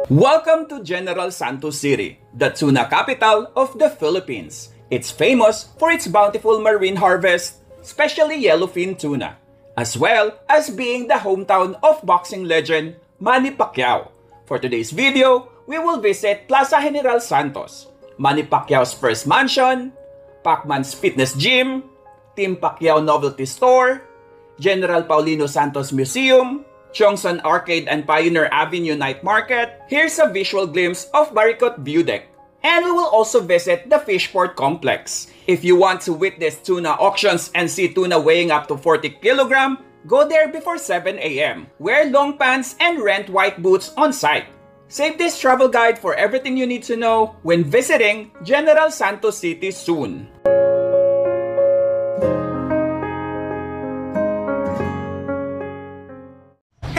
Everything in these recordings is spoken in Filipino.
Welcome to General Santos City, the tuna capital of the Philippines. It's famous for its bountiful marine harvest, especially yellowfin tuna, as well as being the hometown of boxing legend Manny Pacquiao. For today's video, we will visit Plaza General Santos, Manny Pacquiao's first mansion, Pacman's fitness gym, Team Pacquiao novelty store, General Paulino Santos Museum, Chongson Arcade and Pioneer Avenue Night Market. Here's a visual glimpse of Baricot View Deck. And we will also visit the Fishport Complex. If you want to witness tuna auctions and see tuna weighing up to 40 kg, go there before 7 a.m. Wear long pants and rent white boots on site. Save this travel guide for everything you need to know when visiting General Santos City soon.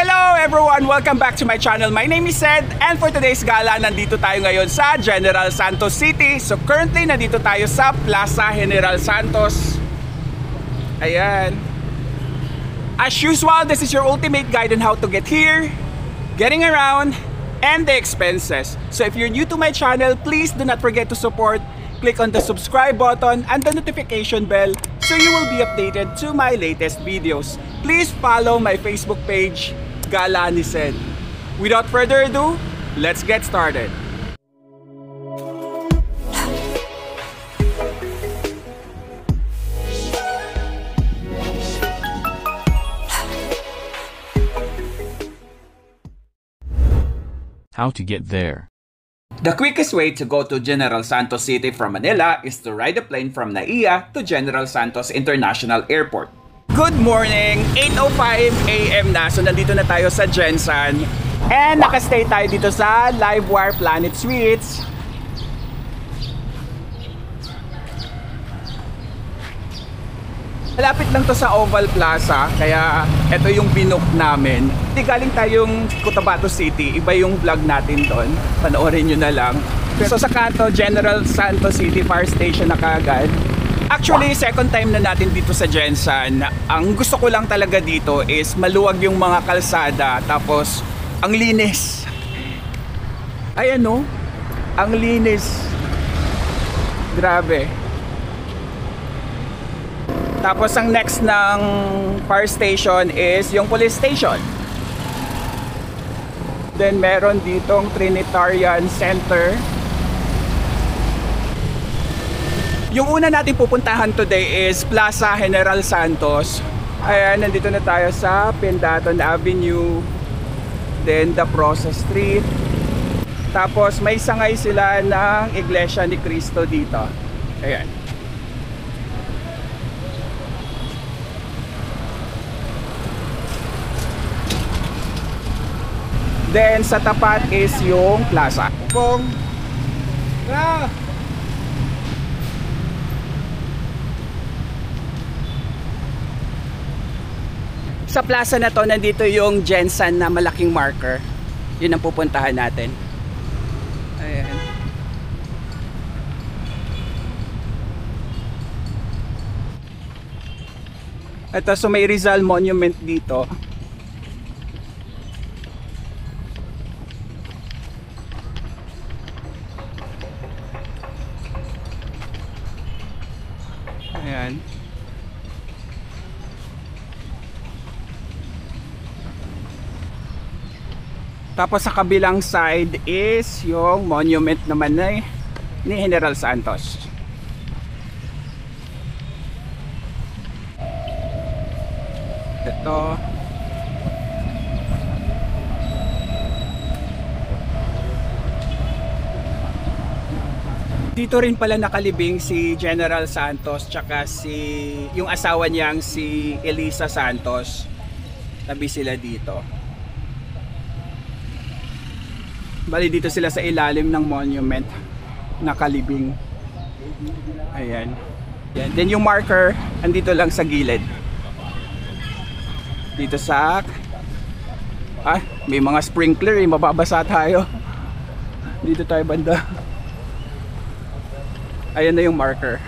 Hello everyone! Welcome back to my channel. My name is Sed, and for today's gala, nandito tayo ngayon sa General Santos City. So currently, nandito tayo sa Plaza General Santos. Ayan. As usual, this is your ultimate guide on how to get here, getting around, and the expenses. So if you're new to my channel, please do not forget to support. Click on the subscribe button and the notification bell so you will be updated to my latest videos. Please follow my Facebook page, Gala ni Sed. Without further ado, let's get started. How to get there. The quickest way to go to General Santos City from Manila is to ride a plane from NAIA to General Santos International Airport. Good morning! 8:05 a.m. na. So nandito na tayo sa Gensan. And nakastay tayo dito sa Livewire Planet Suites. Malapit lang to sa Oval Plaza, kaya ito yung binook namin. Di galing tayong Cotabato City, iba yung vlog natin doon. Panoorin nyo na lang. So sa kanto, General Santos City Fire Station na kaagad. Actually, second time na natin dito sa Gensan. Ang gusto ko lang talaga dito is maluwag yung mga kalsada, tapos ang linis. Ay ano? Ang linis. Grabe. Tapos ang next ng fire station is yung police station. Then meron ditong Trinitarian Center. Yung una natin pupuntahan today is Plaza General Santos. Ayan, nandito na tayo sa Pendaton Avenue. Then the Process Street. Tapos may sangay sila ng Iglesia ni Cristo dito. Ayan. Then sa tapat is yung plaza. Sa plaza na to, nandito yung Gensan na malaking marker. Yun ang pupuntahan natin. Ayan. Ito, so may Rizal Monument dito. Ayan. Tapos sa kabilang side is yung monument naman ni General Santos. Ito. Dito rin pala nakalibing si General Santos tsaka yung asawa niyang si Elisa Santos. Tabi sila dito. Bali dito sila sa ilalim ng monument nakalibing. Ayan. Yan. Then yung marker andito lang sa gilid. Dito sa may mga sprinkler mababasa tayo. Dito tayo banda. Ayan na yung marker.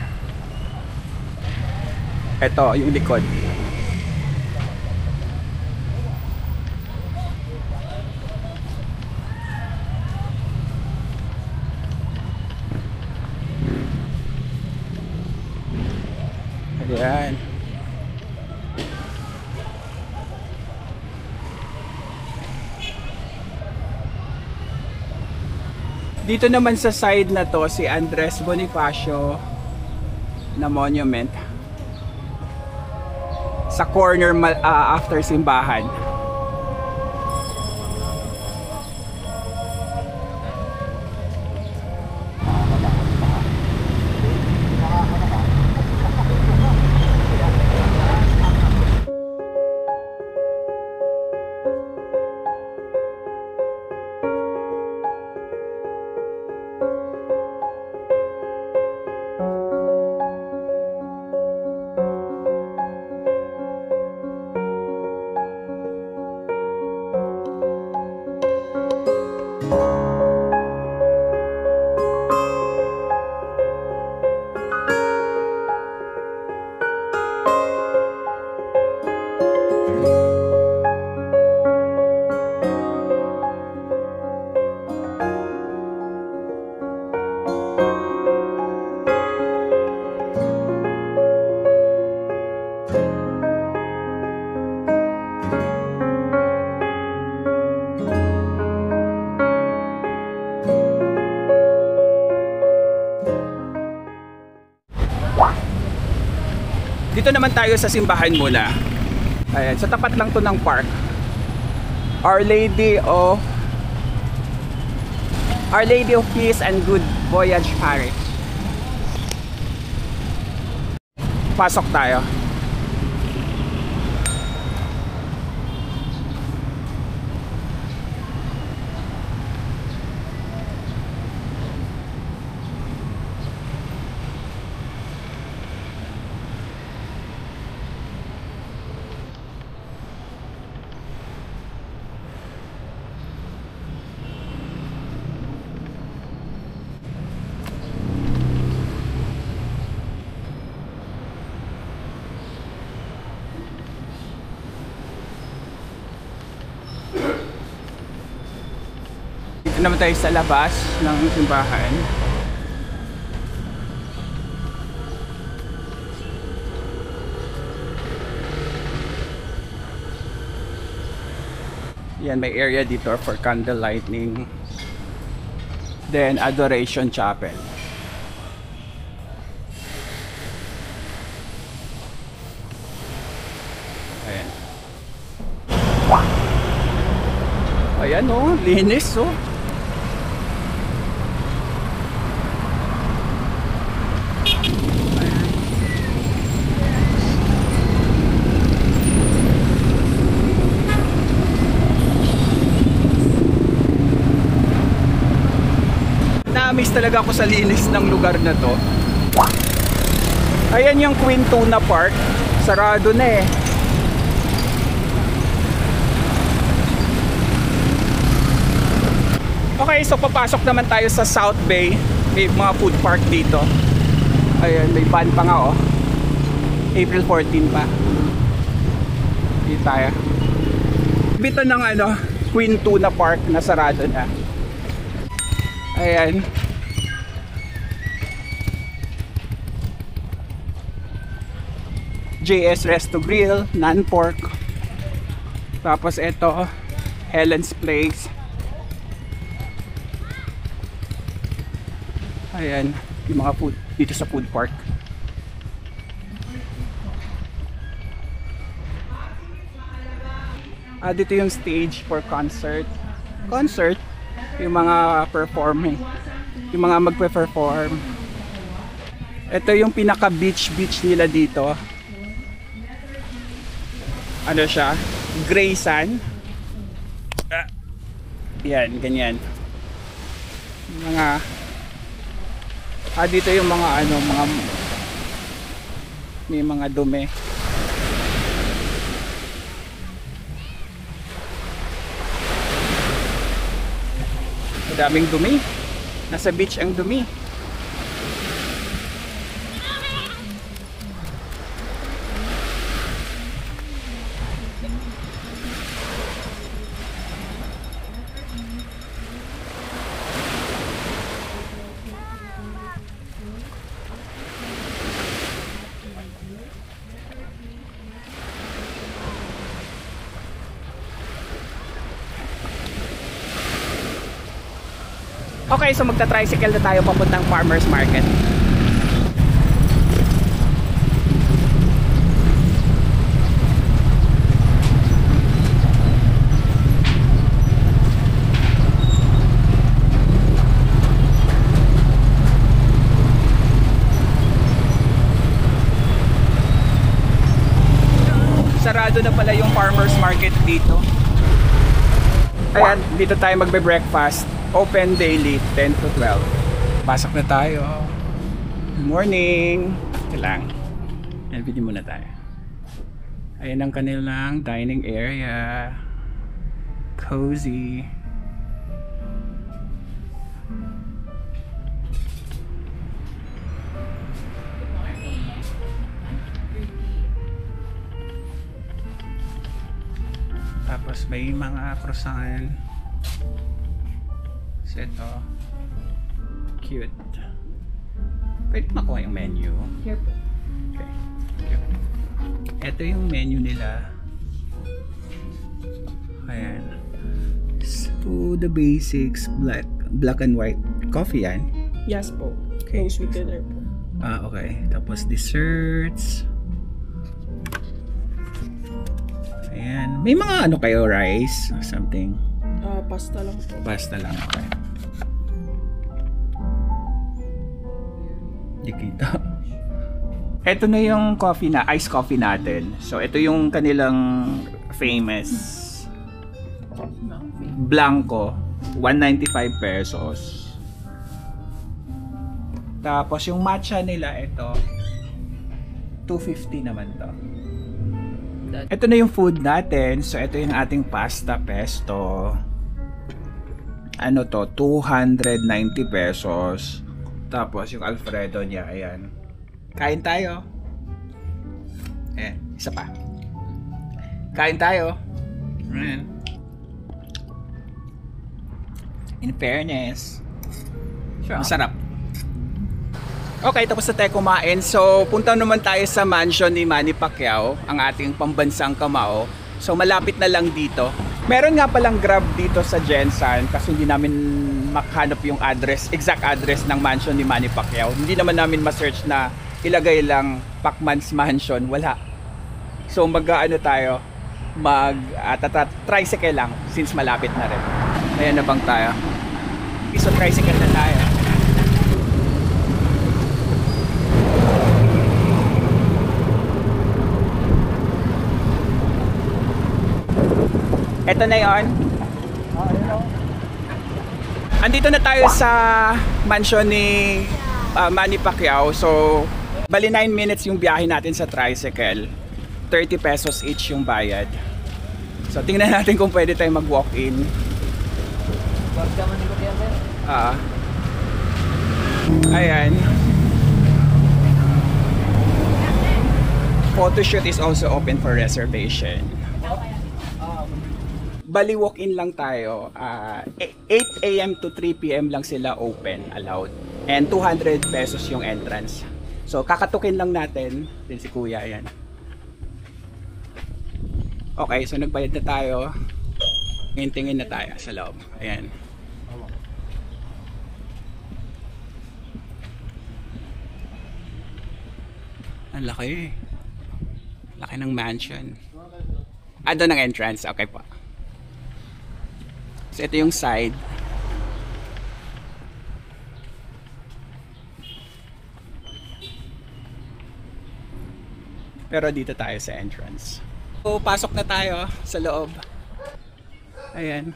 Ito, yung likod. Ayan. Dito naman sa side na to, si Andres Bonifacio na monument. Sa corner after simbahan. Dito naman tayo sa simbahan muna. Ayan, sa tapat lang to ng park. Our Lady of Peace and Good Voyage Parish. Pasok tayo. Dito naman tayo sa labas ng simbahan. Yan, may area dito for candle lighting. Then Adoration Chapel. Ayan. Ayan oh, linis oh. Na-amaze talaga ako sa linis ng lugar na to. Ayan yung Queen Tuna Park. Sarado na eh. Okay, so papasok naman tayo sa South Bay. May mga food park dito. Ayan, may ban pa nga oh. April 14 pa. Dito tayo. Bito ng ano, Queen Tuna Park na sarado na. Ayan. JS Resto Grill, non-pork. Tapos ito, Helen's Place. Ayan, yung mga food dito sa food park. Dito yung stage for concert. Yung mga performing, yung mga magpe-perform. Ito yung pinaka beach nila dito. Ano siya? Gray sand. Yan, ganyan. Mga dito yung mga ano, may mga dumi. Daming dumi. Nasa beach ang dumi. Okay, so magta-tricycle na tayo papuntang Farmers Market. Sarado na pala yung Farmers Market dito. Ayan, dito tayo magbe-breakfast. Open daily, 10 to 12. Pasok na tayo. Good morning. Ito lang. Ayan, video muna tayo. Ayan ang kanilang dining area. Cozy. Tapos may mga croissant. So ito, cute. Pwede makuha yung menu. Here po. Okay. Cute. Ito yung menu nila. Ayan. So the basics, black and white coffee yan. Yes po. Okay. No sweetener po. Okay. Tapos desserts. Ayan. May mga ano kayo, rice or something? Pasta lang po. Basta lang, okay. Hindi kita. Ito na yung coffee na, iced coffee natin. So, ito yung kanilang famous Blanco, 195 pesos. Tapos yung matcha nila, ito 250 naman to. Ito na yung food natin. So, ito yung ating pasta pesto. Ano to? 290 pesos. Tapos, yung Alfredo niya. Ayan. Kain tayo. Ayan. Isa pa. Kain tayo. Ayan. In fairness. Masarap. Okay, tapos na tayo kumain. So, punta naman tayo sa mansion ni Manny Pacquiao, ang ating pambansang kamao. So, malapit na lang dito. Meron nga palang Grab dito sa Gensan kasi hindi namin makahanap yung address, exact address ng mansion ni Manny Pacquiao. Hindi naman namin ma-search na ilagay lang Pacman's Mansion. Wala. So, mag-ano tayo? Tricycle lang since malapit na rin. Ayan na bang tayo? So, tricycle na tayo. Ito na yon. Andito na tayo sa mansion ni Manny Pacquiao. So, bali 9 minutes yung biyahe natin sa tricycle. 30 pesos each yung bayad. So, tingnan natin kung pwede tayo mag-walk-in. Ayan. Photoshoot is also open for reservation. Bali walk-in lang tayo. 8 AM to 3 PM lang sila open, allowed. And 200 pesos yung entrance. So kakatukin lang natin. Din si Kuya, yan. Okay, so nagbayad na tayo. Ngayon tingin na tayo sa loob. Ayan. Ang laki. Laki ng mansion. Doon ang entrance. Okay po. So ito yung side. Pero dito tayo sa entrance. So pasok na tayo sa loob. Ayan.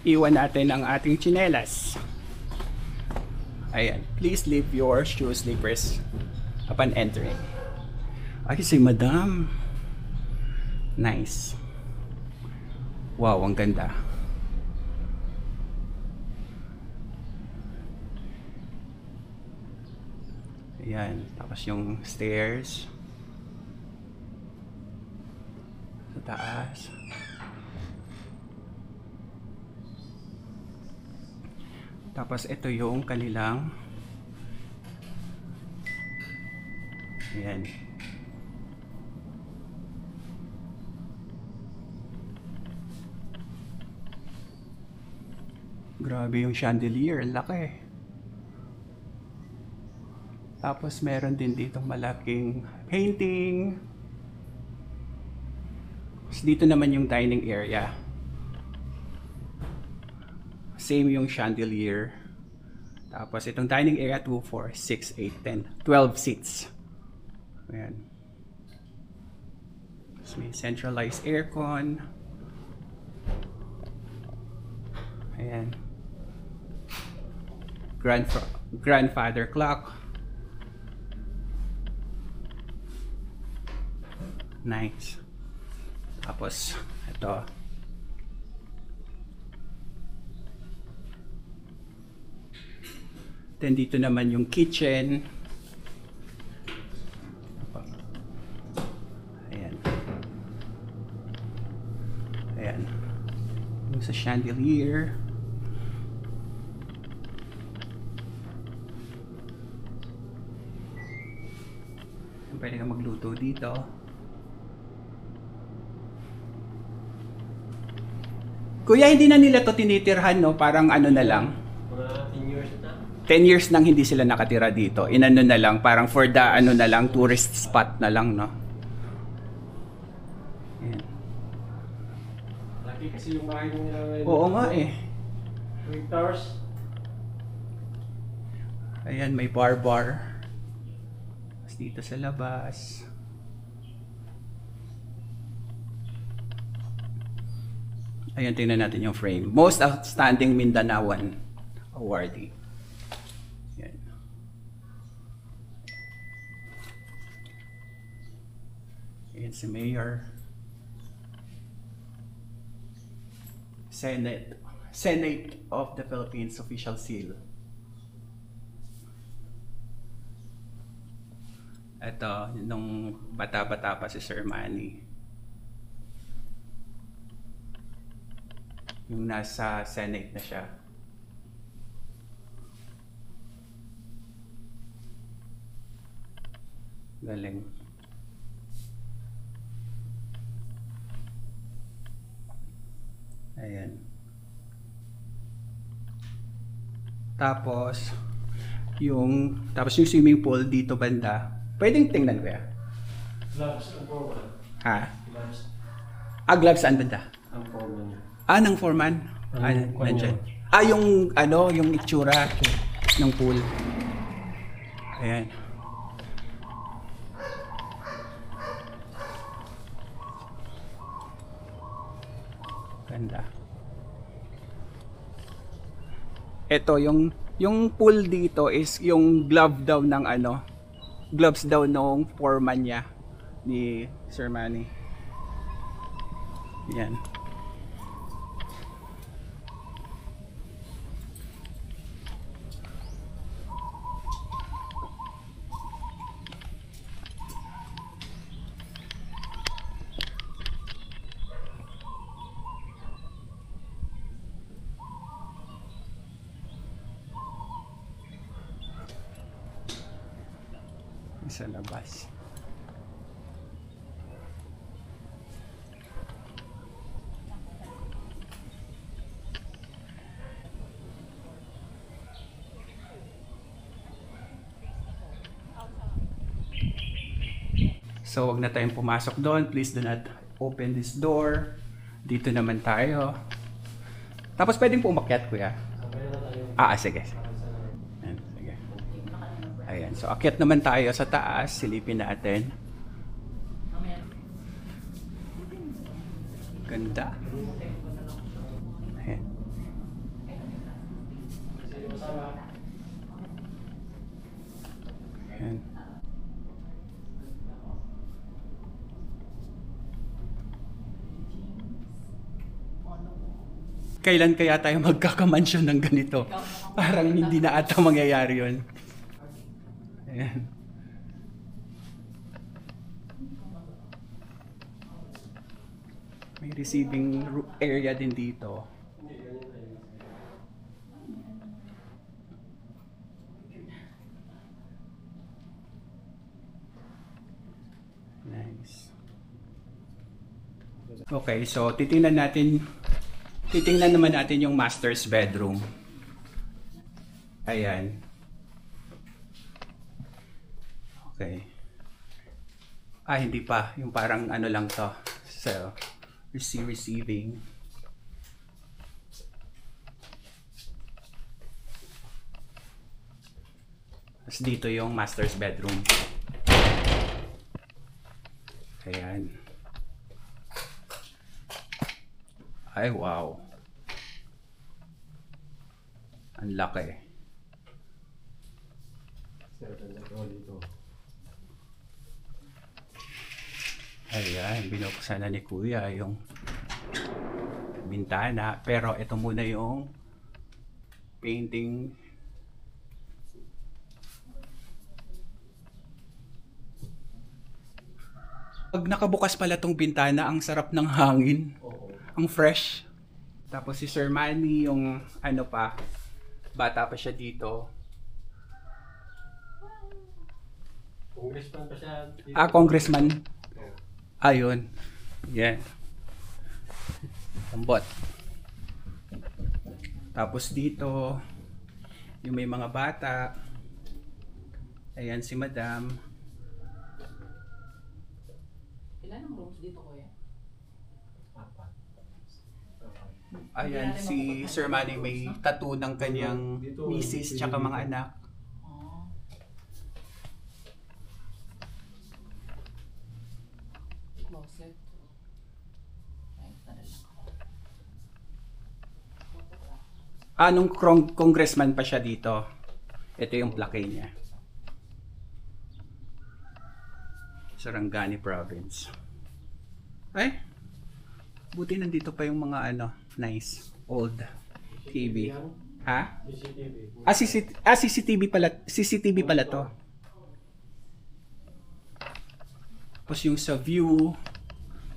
Iwan natin ang ating tsinelas. Ayan, please leave your shoe slippers upon entering. Ay, si Madam. Nice. Wow, ang ganda. Ayan, tapos yung stairs. Sa taas. Tapos ito yung kanilang, ayan, Grabe yung chandelier, laki. Tapos meron din ditong malaking painting. Tapos dito naman yung dining area. Same yung chandelier. Tapos itong dining area 2, 4, 6, 8, 10, 12 seats. Ayan. Tapos may centralized aircon. Ayan. Grandfather clock. Nice. Tapos ito. Then dito naman yung kitchen. Ayan. Ayan. Yung sa chandelier. Pwede ka magluto dito. Kuya, hindi na nila to tinitirhan, no? Parang ano na lang. Mga 10 years na. 10 years nang hindi sila nakatira dito. Inano na lang, parang for the ano na lang, tourist spot na lang, no? Ayan. Laki kasi yung bahay nila ngayon. Oo nga eh. Twin Towers. Ayan, may bar. Tapos dito sa labas. Ayan, tingnan natin yung frame. Most Outstanding Mindanaoan Awardee. Ayan. Ayan si Mayor. Senate of the Philippines Official Seal. Ito, nung bata-bata pa si Sir Manny. Yung nasa Senate na siya. Galing. Ayan. Tapos yung swimming pool dito banda. Pwedeng tingnan ko ya. Gloves ang foreman. Ha? Gloves Gloves saan banda? ang foreman niya. Ng foreman? Kanya. Nandyan. Yung itsura ng pool. Ayan. Ganda. Ito, yung pool dito is yung gloves daw ng foreman niya ni Sir Manny. Yan. Sa labas. So, wag na tayong pumasok doon. Please do not open this door. Dito naman tayo. Tapos pwedeng po umakyat, kuya. Sige. Ayan, sige. Ayan. So, akyat naman tayo sa taas. Silipin natin. Ganda. Ayan. Ayan. Kailan kaya tayo magkakamansyon ng ganito? Parang hindi na ata mangyayari yun. Ayan. May receiving area din dito. Nice. Okay, so titingnan naman natin yung master's bedroom. Ayan. Okay. Hindi pa. Yung parang ano lang to. So, receiving. Tapos dito yung master's bedroom. Ayan. Ay, wow. Ang laki. Ayan, binuksan na ni Kuya yung bintana. Pero ito muna yung painting. Pag nakabukas pala tong bintana, ang sarap ng hangin. Ang fresh. Tapos si Sir Manny, yung ano pa, bata pa siya dito. Congressman pa siya dito. Congressman. Ayun. Yan. Lambot. Tapos dito, yung may mga bata. Ayan si Madam. Ilan ang rooms dito, Kuya? Ayan si Sir Manny, may tattoo ng kanyang misis tsaka mga anak. Closet. Nung congressman pa siya dito, ito yung plaque niya. Sarangani Province. Ay, buti nandito pa yung mga ano, nice, old TV. Ha? CCTV pala. CCTV pala to. Tapos yung sa view,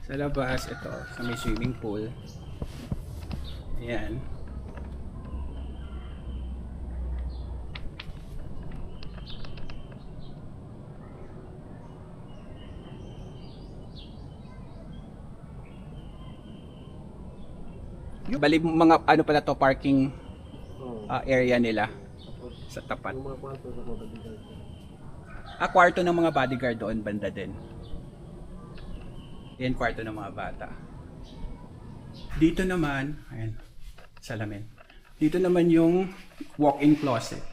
sa labas, ito, sa may swimming pool. Ayan. Bali mga ano pala to, parking area nila sa tapat. Kwarto ng mga bodyguard doon banda din. Yan kwarto ng mga bata. Dito naman, ayan, salamin. Dito naman yung walk-in closet.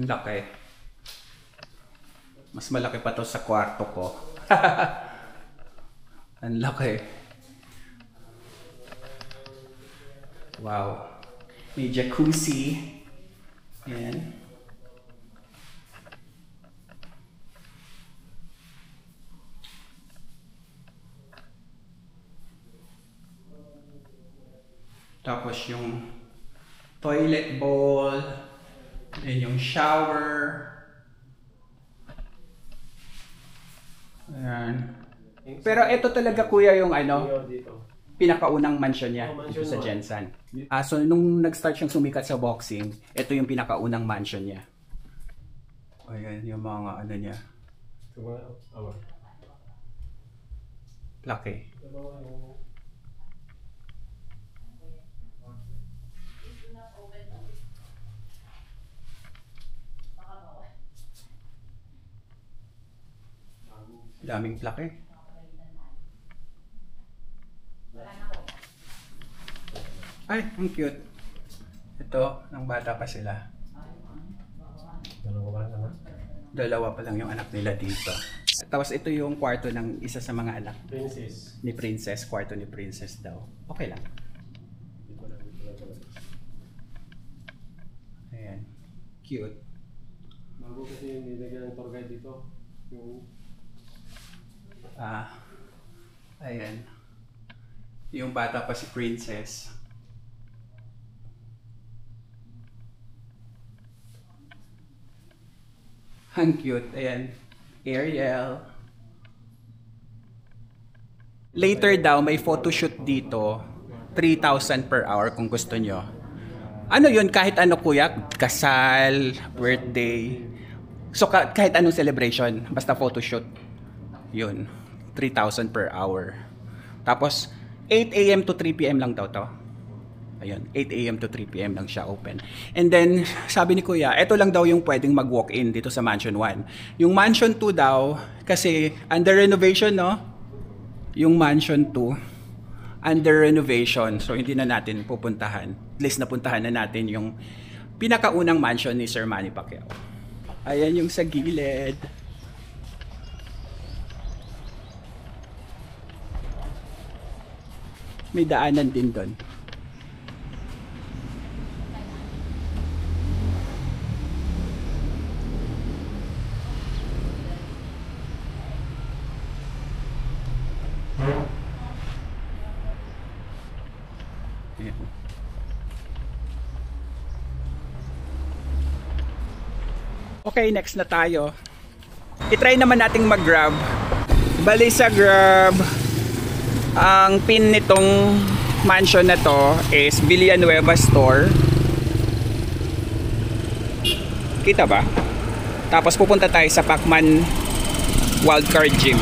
Ang laki. Mas malaki pa to sa kwarto ko. Ang laki. Wow. May jacuzzi. Ayan. Tapos yung toilet bowl. Then yung shower. Ayan. Pero ito talaga kuya yung ano, pinakaunang mansion niya dito sa Jensen. So nung nag-start siyang sumikat sa boxing, ito yung pinakaunang mansion niya. Ayan yung mga ano niya. Laki. Daming plake. Ay, ang cute. Ito, nang bata pa sila. Dalawa pa lang yung anak nila dito. Tapos ito yung kwarto ng isa sa mga anak. Princess. Ni Princess, kwarto ni Princess daw. Okay lang. Ayan. Cute. Bago kasi nilagyan ng tour guide dito. Ayan. Yung bata pa si Princess. Ang cute. Ayan. Ariel. Later daw, may photoshoot dito. 3,000 per hour kung gusto nyo. Ano yun? Kahit ano kuya? Kasal, birthday. So kahit anong celebration. Basta photoshoot. Yun. 3,000 per hour. Tapos 8 AM to 3 PM lang daw to. Ayan, 8 a.m. to 3 p.m. lang siya open. And then, sabi ni Kuya, eto lang daw yung pwedeng mag-walk-in dito sa Mansion 1. Yung Mansion 2 daw, kasi under renovation, no? Yung Mansion 2, under renovation. So, hindi na natin pupuntahan. At least napuntahan na natin yung pinakaunang mansion ni Sir Manny Pacquiao. Ayan yung sa gilid. May daanan din doon. Ayan. Okay, next na tayo. I-try naman nating mag-grab. Bali sa Grab, ang pin nitong mansion na to is Villanueva Store. Kita ba? Tapos pupunta tayo sa Pacman Wildcard Gym.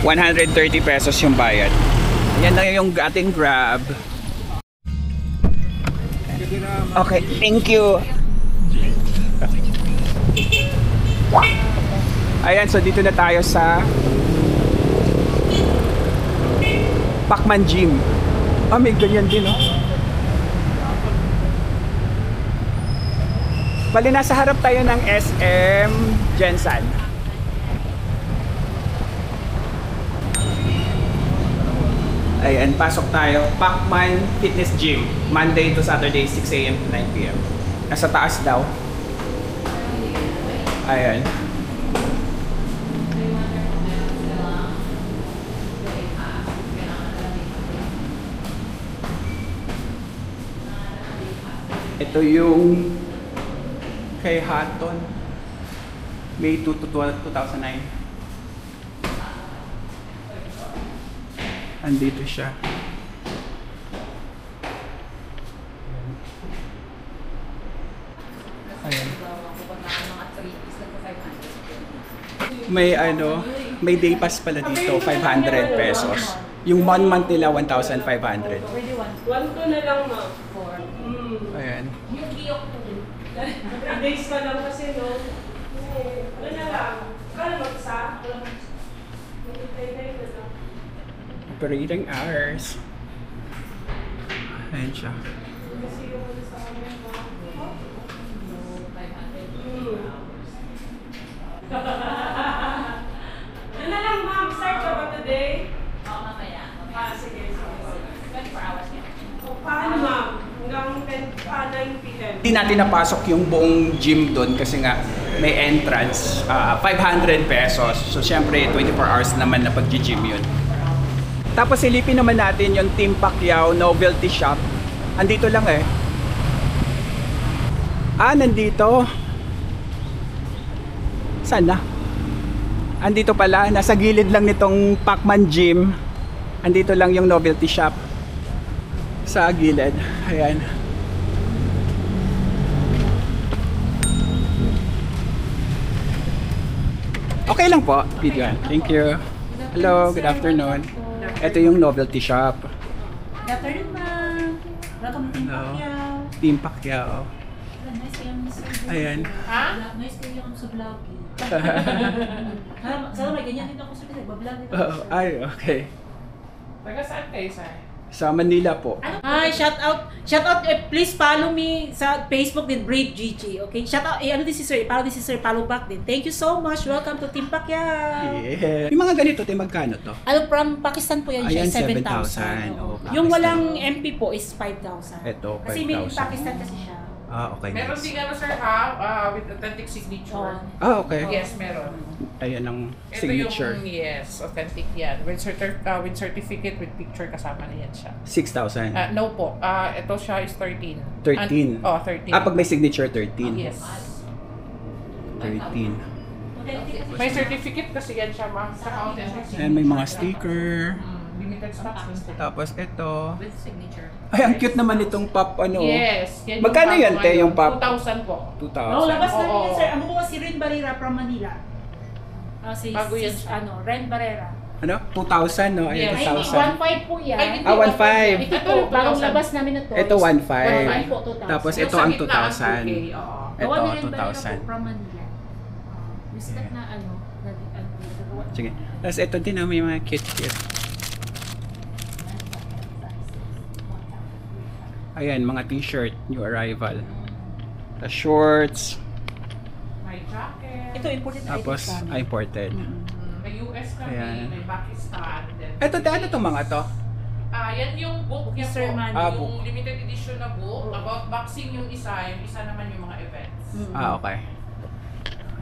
130 pesos yung bayad. Yan na yung ating Grab. Okay, thank you. Ayan, so dito na tayo sa Pacman Gym. Ah, may ganyan din, oh. Bali, nasa harap tayo ng SM Gensan. Ayan, pasok tayo. Pacman Fitness Gym. Monday to Saturday, 6 a.m. to 9 p.m. Nasa taas daw. Ayan. Ito yung kay Hatton. May 2 to 2009. Andito siya. Ayan. May day pass pala dito, 500 pesos. Yung 1 month nila, 1,500. 1-2 na lang, ma'am. Ayan. 3 days ka lang kasi, no? Ano na lang? Kala mag-isa? Mag-itay-tay na lang. Operating hours. Ayan siya. Kasi yung ano sa amin, ma'am. Ano na lang, ma'am? Start ka ba today? Oo, mamaya. Sige. 24 hours yan. Paano, ma'am? Hanggang 9 p.m. Hindi natin napasok yung buong gym doon kasi nga may entrance, 500 pesos. So syempre 24 hours naman na pag-gym yun. Tapos silipin naman natin yung Team Pacquiao Novelty Shop. Andito lang eh. Nandito. Saan na? Andito pala, nasa gilid lang nitong Pacman Gym. Andito lang yung Novelty Shop. Sa gilid. Ayan. Okay lang po, video. Thank you. Hello, good afternoon. Ito yung Novelty Shop. Good afternoon, ma'am. Welcome to Team Hello. Pacquiao. Team Pacquiao. Nice kayo sa vlog. Ayan. Ha? Nice kayo sa vlog. Sana may ganyan din ako sa nagbablog dito. Ay, okay. Taga saan kayo, sir? Sa Manila po. Hi, shout out. Please follow me sa Facebook din, Brave GG. Okay? Shout out. Ano din si Sir? Follow back din. Thank you so much. Welcome to Team Pacquiao. Yeah. Yung mga ganito, tayo magkano to? Ano, from Pakistan po yan siya, Ayan, 7,000. 7,000. Oh, Yung Pakistan. walang MP po is 5,000. Ito, Kasi may 5,000. Pakistan kasi siya. Okay. Meron Nice. din ano sir ha, with authentic signature. Okay. Yes, meron. Ayan ang Ito signature. yung, yes, authentic yan. With certificate, with picture, kasama na yan siya. 6,000. No po, ito siya is 13. 13. 13. Pag may signature, 13. Yes. 13. May certificate kasi yan siya ma'am. Saka authentic signature. Ayan, may mga sticker. Limited stocks. Tapos ito. With signature. Ay, ang cute naman itong pop ano. Yes. Yan Magkano yung yan, bago te, ngayon. yung pop? 2,000 po. 2,000. Oh, labas na Oo. yan, sir. Ang bukas si Ren Barrera from Manila. Si Bago yan siya. Ren Barrera. Ano? 2,000, no? Ayan, Yes. 2,000. 1.5 po yan. Ay, hindi, 1.5. Ito po, bagong labas namin na to. Ito 1.5. 1.5 po, 2,000. Tapos Yung ito sa ang gitna, 2,000. 2K, oo. Ito, Gawa nila yung 2,000. from Manila. Yung stock na ano, nagawa. Sige. Tapos ito din, may mga cute. Ayan, mga t-shirt, new arrival. The shorts, May jacket. Ito, imported tapos items namin. imported. May US kami, Ayan. may Pakistan. Then, Ito, ano itong mga to? yan yung book niya Sir po. Manny. Ah, Yung book. limited edition na book. About boxing yung isa naman yung mga events. Okay.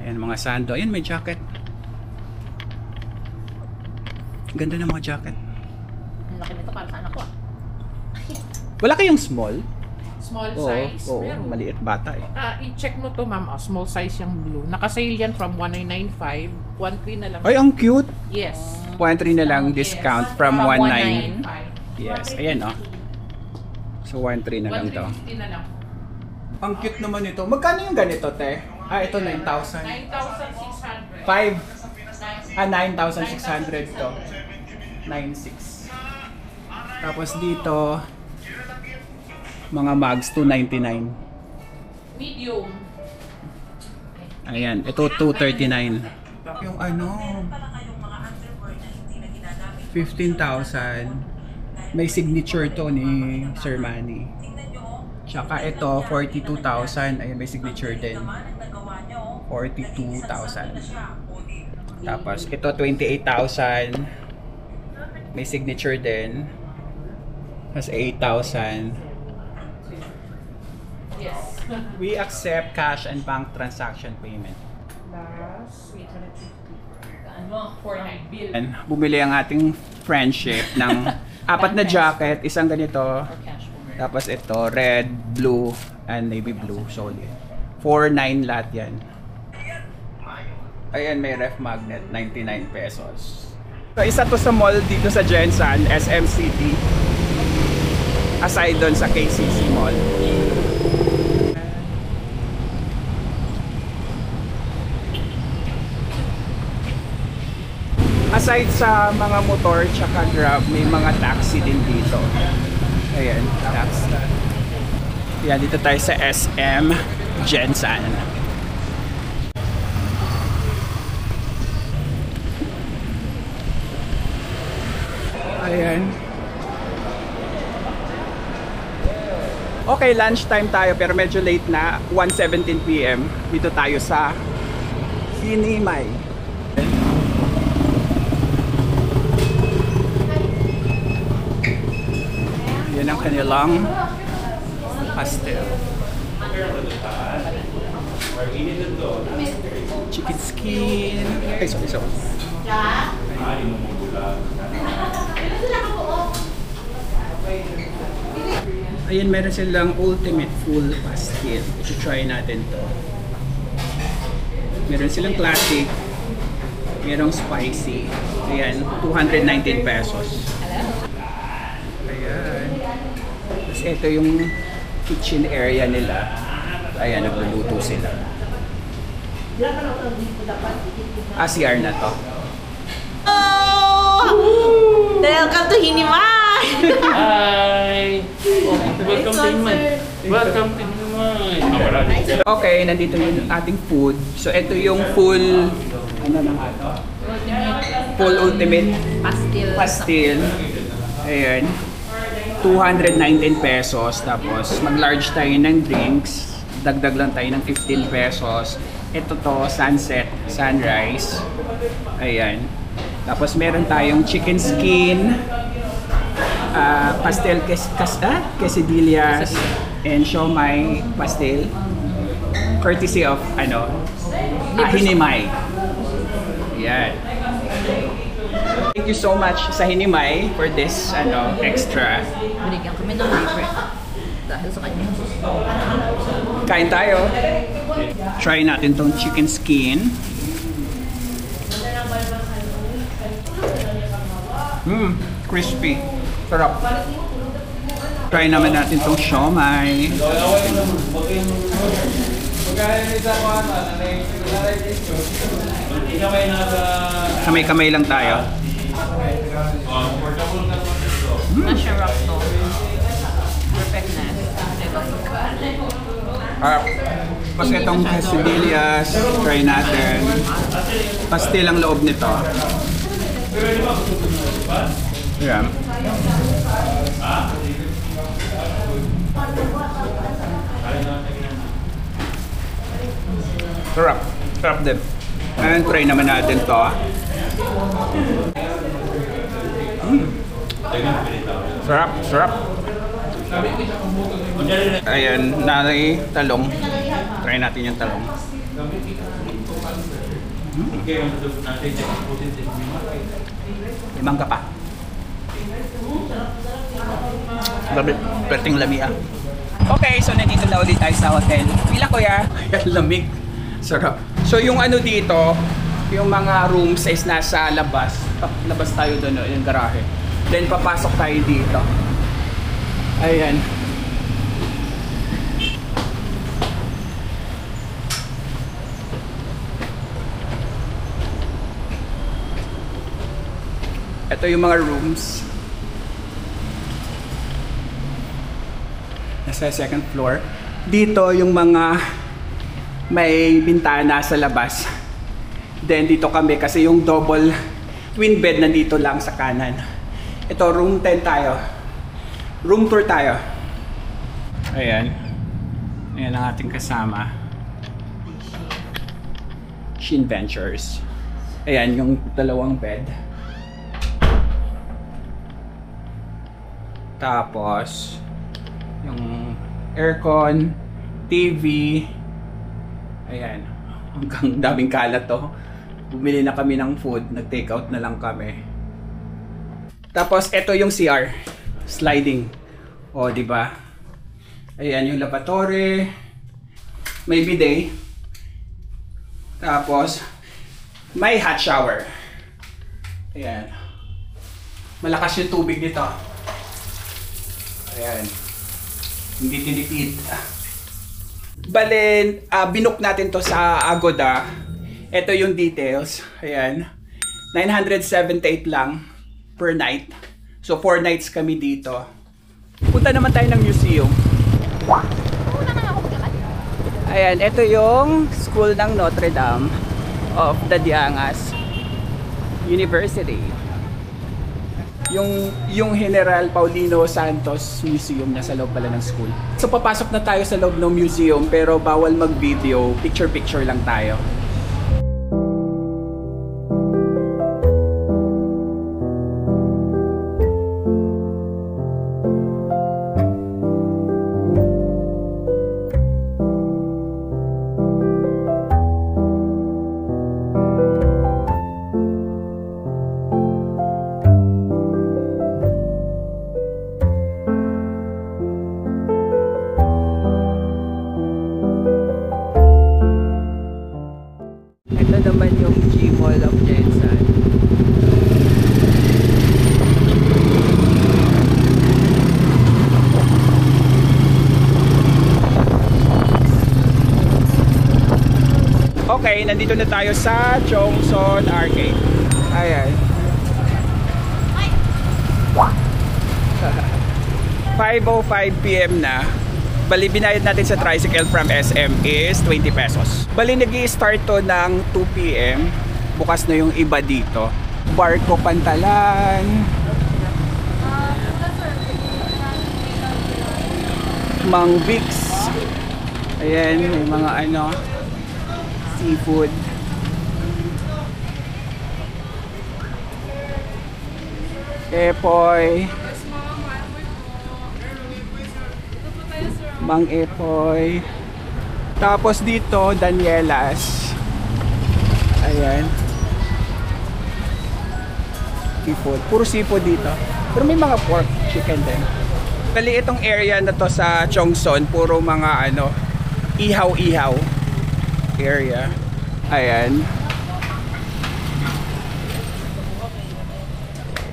Ayan, mga sando. Ayan, may jacket. Ganda ng mga jacket. Ang laki nito para sa anak ko. Wala kayong small? Small Oo, size. oo, Meron. maliit bata eh. I-check mo to ma'am. Small size yung blue. Naka-sale yan from 1995. 1.3 na lang. Ay, ang cute! Yes. 1.3 na lang discount from 1.9. 1.9. Yes, ayan oh. So 1.3 na lang to. 1.350 na lang. Ang cute naman ito. Magkano yung ganito, te? Ah, ito 9,000. 9,600. 9,600 to. 9,600. Tapos dito, mga mugs, 299. Medium. Ayan, ito 239. Yung ano, 15,000. May signature to ni Sir Manny. Tsaka ito, 42,000. Ayan, may signature din. 42,000. Tapos ito, 28,000. May signature din. Tapos 8,000. Yes. We accept cash and bank transaction payment. Plus, 850. 49 bill. And bumili ang ating friendship ng apat na jacket, isang ganito, tapos ito, red, blue, and navy blue, solid. 4.9 lahat yan. Ayan, may ref magnet, 99 pesos. So, isa to sa mall dito sa Jensan, SM City. Aside doon sa KCC Mall. Aside sa mga motor tsaka grab, may mga taxi din dito. Ayan, taxi. Yan, dito tayo sa SM Jensan. Ayan. Okay, lunchtime tayo pero medyo late na. 1:17 PM. Dito tayo sa Hinimay. Yan ang kanilang pastel. Chicken skin. Ay, sorry. Ayan, meron silang ultimate full pastel. I-try natin to. Meron silang classic. Merong spicy. Ayan, 219 pesos. Ayan. Tapos ito yung kitchen area nila. Ayan, nagluluto sila. CR na to. Welcome to Hinimay! Hi! Welcome to Hinimay. Welcome to Hinimay. Okay, nandito yung ating food. So ito yung full, ano na nga to? Full ultimate pastil. Ayan. 219 pesos. Tapos mag-large tayo ng drinks. Dagdag lang tayo ng 15 pesos. Ito to, sunset, sunrise. Ayan. Tapos meron tayong chicken skin, pastel quesadillas, and siomai pastel. Courtesy of, Hinimay. Ayan. Thank you so much sa Hinimay for this, extra. Binigyan kami ng libre dahil sa kanya. Kain tayo. Try natin tong chicken skin. Crispy. Sarap. Try naman natin tong siomai. Kamay-kamay lang tayo. Masarap to. Perfect na. Tapos itong quesadillas, try natin. Pastil ang loob nito. Ayan. Sarap. Sarap din. And try naman natin to. Sarap. Sarap. Ayan, nanay talong. Try natin yung talong. Limang ka pa. Labi, perting lamia. Okay, so nandito na ulit tayo sa hotel. Pila kuya? Ayan, lamig. Sarap. So yung ano dito, yung mga rooms is nasa labas. Labas tayo doon, yung garahe. Then papasok tayo dito. Ayan. Ito yung mga rooms. Nasa second floor. Dito yung mga may bintana sa labas. Then dito kami kasi yung double twin bed nandito lang sa kanan. Ito room 10 tayo. Room tour tayo. Ayan. Ayan ang ating kasama. Shin Ventures. Ayan yung dalawang bed. Tapos yung aircon, TV. Ayan. Hanggang daming kalat to. Bumili na kami ng food, nag-take out na lang kami. Tapos ito yung CR, sliding. O, di ba? Ayan yung lavatory. May bidet. Tapos may hot shower. Ayan. Malakas yung tubig dito. Ayan. Hindi tinipid. Balen, binook natin to sa Agoda. Ito yung details. Ayan. 978 lang per night. So 4 nights kami dito. Punta naman tayo ng museum. Ayan, ito yung school ng Notre Dame of the Diangas University. Yung General Paulino Santos Museum nasa loob pala ng school. So papasok na tayo sa loob ng museum pero bawal mag-video, picture-picture lang tayo. Ito naman yung G-Mall of Jensen. Okay, nandito na tayo sa Chongson Arcade. Ayan. 5:05 PM na. Bali, binayad natin sa tricycle from SM is 20 pesos. Bali, nag-i-start to ng 2 PM. Bukas na yung iba dito. Barco Pantalan. Mang Vix. Ayan, may mga ano, seafood. Epoy. Mang Epoy. Tapos dito, Danielas. Ayan. Seafood. Puro seafood dito. Pero may mga pork, chicken din. Bali, itong area na to sa Chongson, puro mga ano, ihaw-ihaw area. Ayan.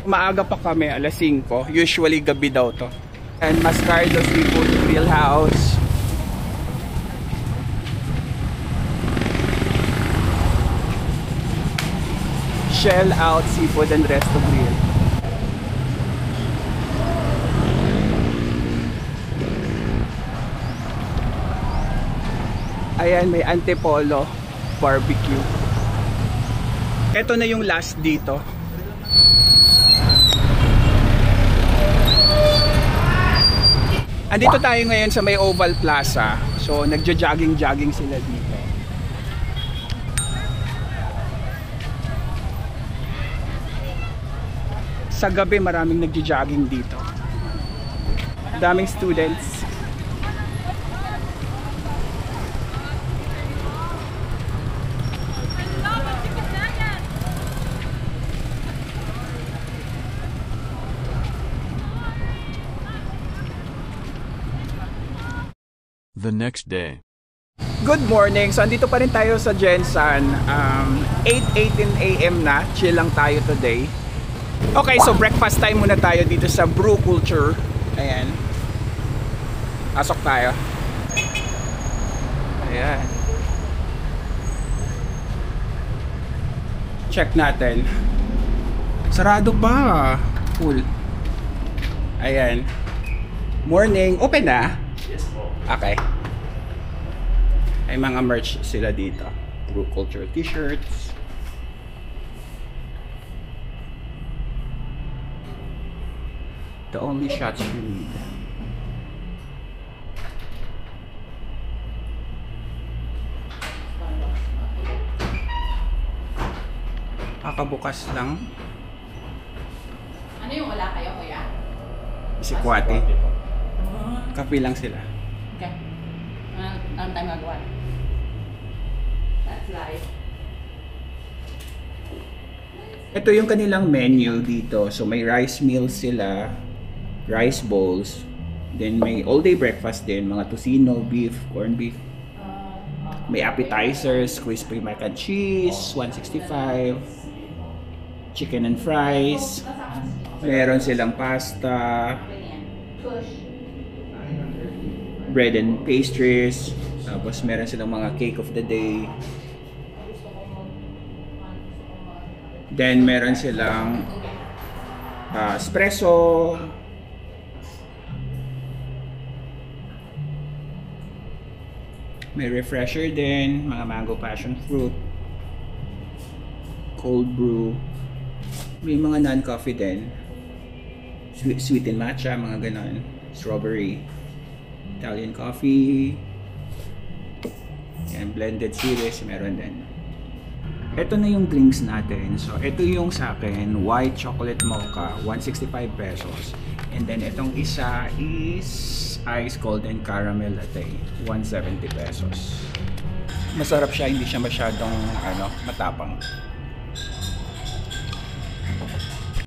Maaga pa kami, alas 5. Usually gabi daw to. And Mascardo Seafood Grill House. Shell Out Seafood and Resto Grill. Ayan, may Antipolo barbecue. Ito na yung last dito. Andito tayo ngayon sa may Oval Plaza. So, nagja-jogging-jogging sila dito. Sa gabi, maraming nagja-jogging dito. Daming students. The next day. Good morning. So, andito pa rin tayo sa Jensen. 8:18 AM na. Chill lang tayo today. Okay, so breakfast time muna tayo dito sa Brew Culture. Ayan. Pasok tayo. Ayan. Check natin. Sarado pa. Cool. Ayan. Morning. Open na? Yes po. Okay. Ay mga merch sila dito. Brew Culture t-shirts. The only shots you need. Kakabukas lang. Ano yung wala kayo, kuya? Si Kwati. Kape lang sila. Okay. Anong time gagawa? That's life. Ito yung kanilang menu dito. So may rice meals sila, rice bowls, then may all-day breakfast din, mga tocino, beef, corned beef. May appetizers, crispy mac and cheese, 165, chicken and fries. Meron silang pasta, bread and pastries, tapos meron silang mga cake of the day. Then meron silang espresso, may refresher din, mga mango passion fruit, cold brew, may mga non-coffee din, sweet and matcha, mga ganon, strawberry, Italian coffee, and blended series meron din. Ito na yung drinks natin. So, ito yung sa akin, white chocolate mocha, 165 pesos. And then, itong isa is ice golden caramel latte, 170 pesos. Masarap siya, hindi siya masyadong matapang.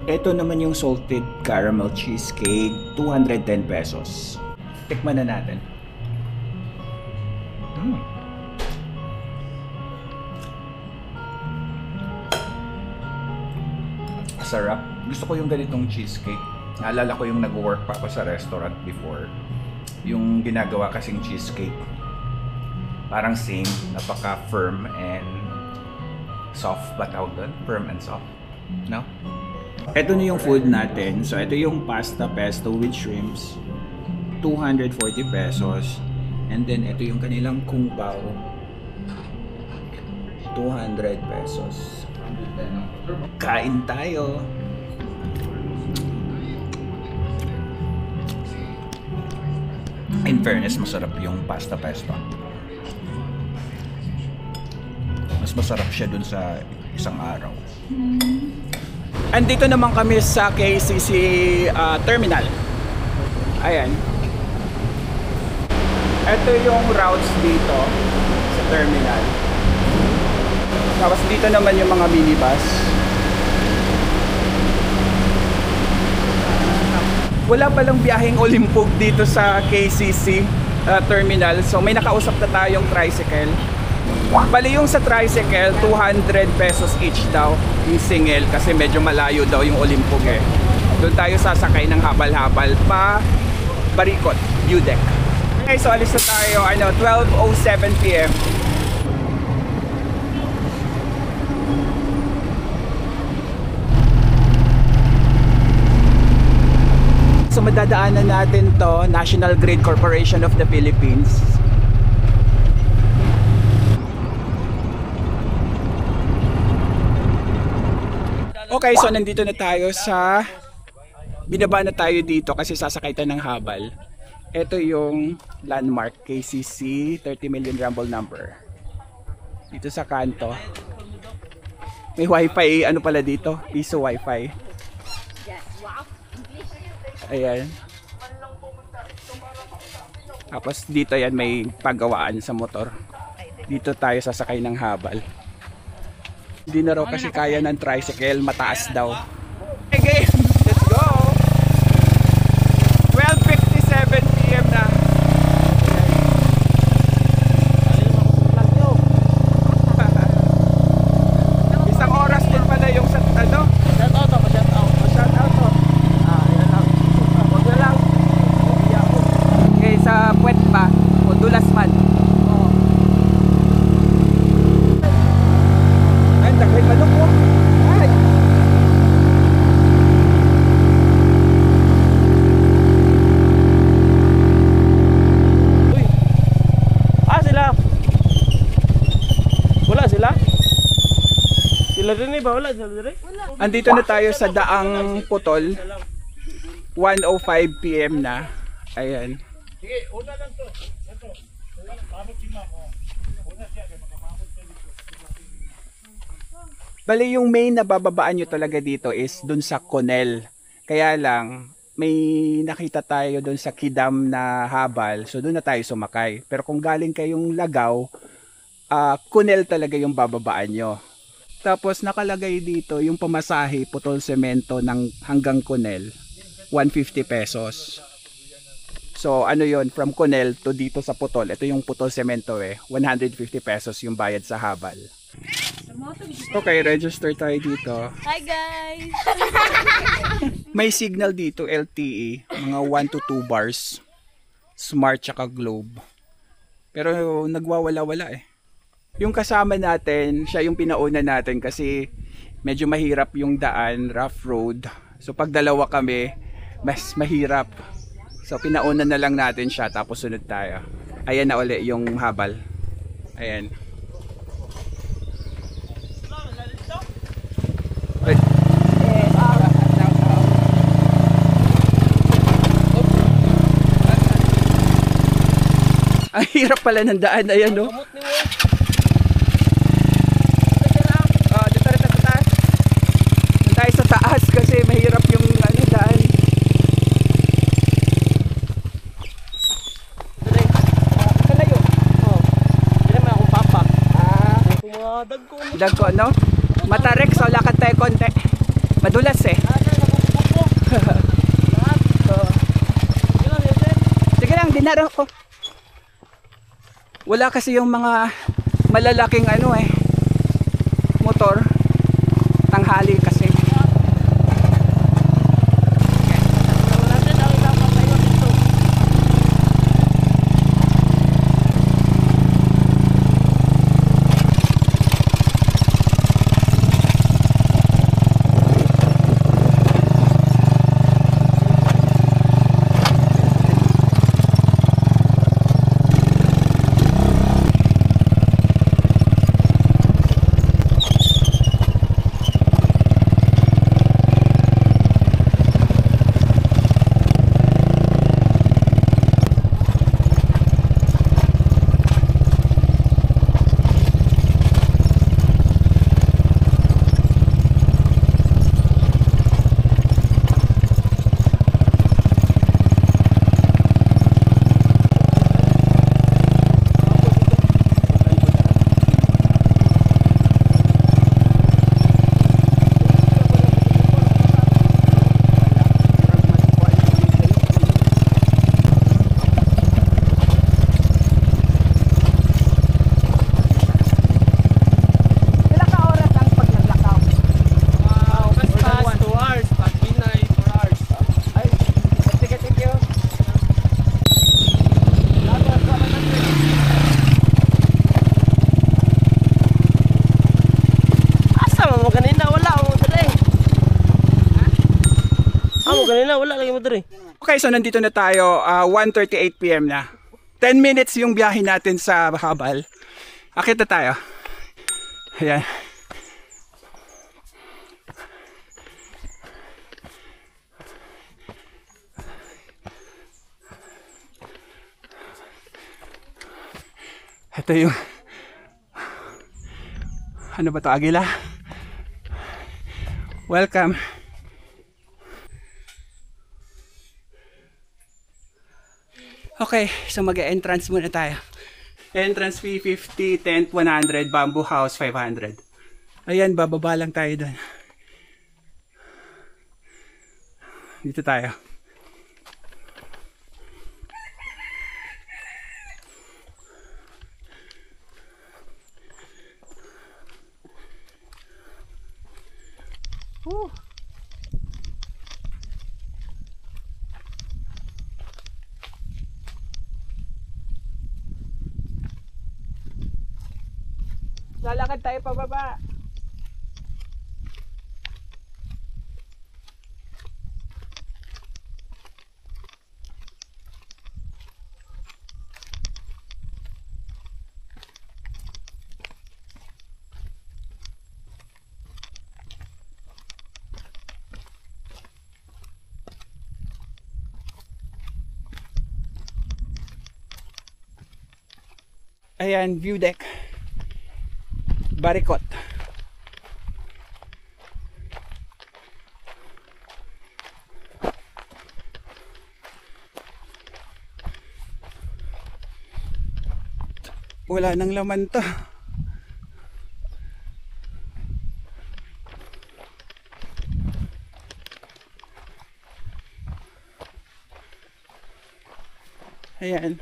Ito naman yung salted caramel cheesecake, 210 pesos. Tikman na natin. Sarap. Gusto ko yung ganitong cheesecake. Naalala ko yung nag-work pa ako sa restaurant before. Yung ginagawa kasing cheesecake. Parang same. Napaka-firm and soft ba tawag doon? Firm and soft. No? Ito na yung food natin. So, ito yung pasta pesto with shrimps. 240 pesos. And then, ito yung kanilang kung pao. 200 pesos. Kain tayo. In fairness, masarap yung pasta pesto. Mas masarap siya dun sa isang araw. Andito naman kami sa KCC terminal. Ayan. Ito yung routes dito sa terminal. Tapos dito naman yung mga minibus. Wala palang biyaheng Olimpog dito sa KCC terminal. So may nakausap na tayong tricycle. Bali yung sa tricycle, 200 pesos each daw yung single kasi medyo malayo daw yung Olimpog eh. Doon tayo sasakay ng habal-habal pa Barikot, View Deck. Okay, so alis na tayo, 12:07 PM. So madadaanan natin to, National Grid Corporation of the Philippines. Okay, so nandito na tayo sa... Binaba na tayo dito kasi sasakay tayo ng habal. Ito yung landmark, KCC 30 million rumble number. Dito sa kanto. May wifi, ano pala dito? Piso wifi. Ayan. Tapos dito yan may paggawaan sa motor. Dito tayo sasakay ng habal. Hindi na raw kasi kaya ng tricycle, mataas daw. Okay, let's go! 12:57 PM na. Isang oras din pala yung sa ano? Shout out to. Shout out to. Yan lang. Huwag na lang. Okay, sa puwet pa. O dulas man. Dagay manok po. Ay. Uy. Sila. Wala sila? Sila rin ba? Wala sila rin? Andito na tayo sa Daang Putol. 1:05 PM na. Ayan. Sige, una lang to. Ito. Pamot si Ma'am. Una siya kay makamamot siya dito. Bali yung main na bababaan nyo talaga dito is dun sa Conel. Kaya lang, may nakita tayo dun sa Kidam na habal. So dun na tayo sumakay. Pero kung galing kayong Lagaw, Conel talaga yung bababaan nyo. Tapos nakalagay dito yung pamasahe, putol semento ng hanggang Conel, 150 pesos. So ano yon, from Conel to dito sa putol. Ito yung putol semento 150 pesos yung bayad sa habal. Okay, register tayo dito. Hi guys! May signal dito, LTE, mga 1 to 2 bars. Smart tsaka Globe. Pero nagwawala-wala Yung kasama natin, siya yung pinauna natin kasi medyo mahirap yung daan, rough road. So pag dalawa kami, mas mahirap. So pinauna na lang natin siya tapos sunod tayo. Ayan na uli yung habal. Ayan. Ang hirap pala ng daan. Ayan no. Dito rin sa taas. Dito tayo sa taas kasi mahirap yung daan. Kalayo. Hindi naman akong papa. Dagko no? Matarek, so lakad tayo konti. Madulas Sige lang, dinaro ko. Wala kasi yung mga malalaking motor. Tanghali kasi. Kanina wala lagi motor Okay, so nandito na tayo, 1:38 PM na. 10 minutes yung biyahe natin sa habal. Akit na tayo. Ayan. Ito yung ano ba to, agila? Welcome. Okay, so mag-entrance muna tayo. Entrance fee 50, tent 100, bamboo house 500. Ayan, bababa lang tayo doon. Dito tayo. Woo. Lalakad tayo pababa. Ayan, view deck. Barikot. Wala nang laman to. Ayan.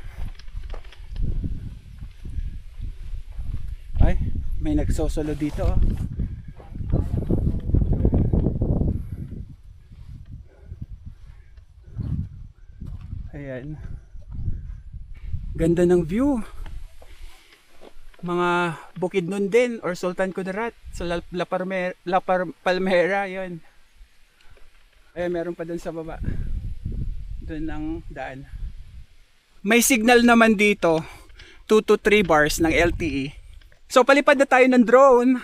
Ay, may nagsosolo dito. Ayan. Ganda ng view. Mga Bukidnon din or Sultan Kudarat sa Palmera, yun. Ayan, meron pa dun sa baba. Dun ang daan. May signal naman dito 2 to 3 bars ng LTE. So palipad na tayo ng drone.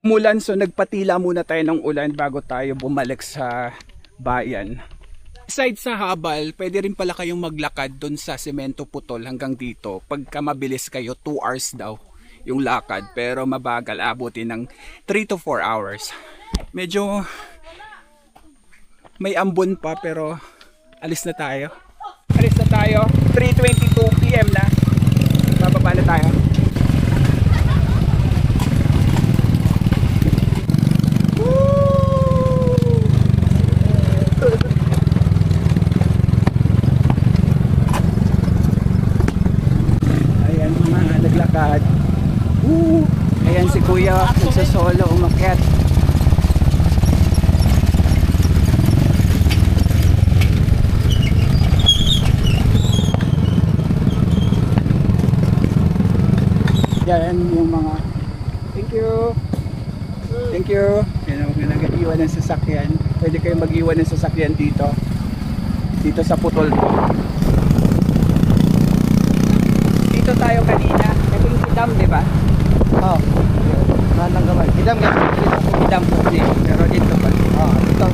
Umulan, so nagpatila muna tayo ng ulan bago tayo bumalik sa bayan. Aside sa habal, pwede rin pala kayong maglakad dun sa Semento Putol hanggang dito. Pagka mabilis kayo, 2 hours daw yung lakad, pero mabagal, abutin ng 3 to 4 hours. Medyo may ambon pa, pero alis na tayo. Alis na tayo, 3:22 PM na. Bababa na tayo. Ayan si Kuya, nagsasolo, umakyat. Yan yung mga thank you. Thank you. Yan, huwag na nag-iwan ng sasakyan. Pwede kayo mag-iwan ng sasakyan dito. Dito sa Putol to. tayo kanina. Ito yung Kidam, di ba? Oo. Manang gamay. Kidam ka. Kidam po din. Pero dito pa. Oo, ito.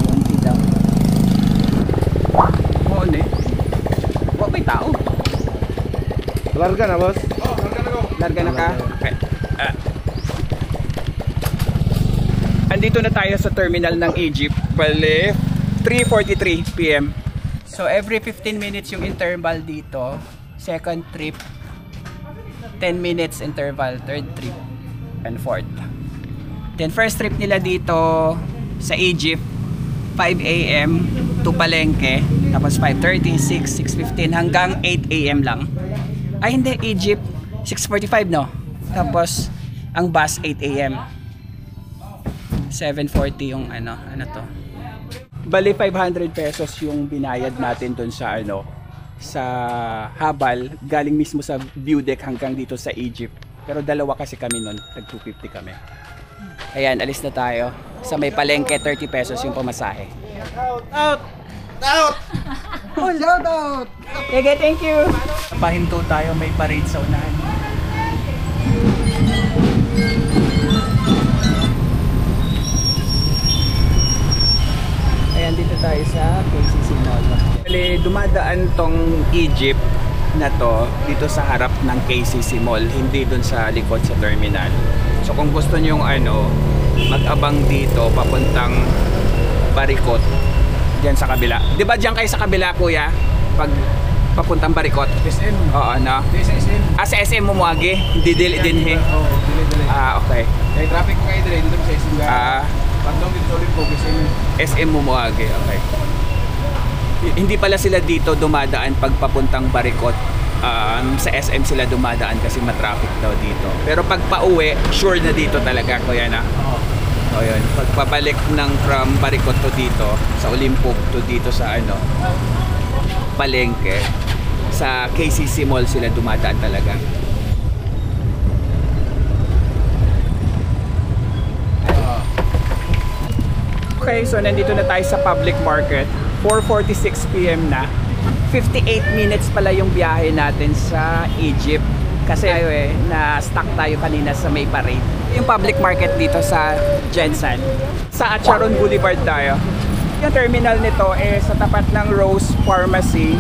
Yung Kidam. Oo, ne. Wala may tao. Larga na, boss? Larga na ka? Okay. Andito na tayo sa terminal ng Egypt. Bale, 3:43 PM. So every 15 minutes yung interval dito. Second trip, 10 minutes interval. Third trip, and fourth. Then first trip nila dito sa Egypt, 5 AM to Palengke. Tapos 5:30, 6, 6:15 hanggang 8 AM lang. Ay hindi, Egypt 6:45 no? Tapos ang bus 8 AM. 7:40 yung ano to. Bali 500 pesos yung binayad natin dun sa sa habal galing mismo sa view deck hanggang dito sa Egypt. Pero dalawa kasi kami nun, nag 250 kami. Ayan, alis na tayo. Sa may Palengke 30 pesos yung pamasahe. Out! Oh, shout out! Okay, thank you. Pahinto tayo, may parade sa unahan. Ayan, dito tayo sa KCC Mall. Dumadaan tong Egypt na to dito sa harap ng KCC Mall, hindi dun sa likod sa terminal. So kung gusto nyo mag-abang dito papuntang Barikot, diyan sa kabila. Di ba diyan kayo sa kabila, kuya? Pag papuntang Barikot. SM. Oo, no? SM. Sa SM mo muagi? Hindi dili din he? Oo, dili. Okay. Kaya traffic ko kayo dili dito sa SM. Pantong dito ulit po kasi SM mo muagi, okay. Hindi pala sila dito dumadaan pag papuntang Barikot. Sa SM sila dumadaan kasi matraffic daw dito. Pero pag pauwi, sure na dito talaga, kuya na? O yun, pagpabalik ng from Barikot to dito, sa Olimpog to dito sa Palengke, sa KCC Mall sila dumadaan talaga. Okay, so nandito na tayo sa public market. 4:46 PM na. 58 minutes pala yung biyahe natin sa Egypt. Kasi na-stuck tayo kanina sa may parade. Yung public market dito sa Jensen. Sa Acharon Boulevard tayo. Yung terminal nito sa tapat ng Rose Pharmacy.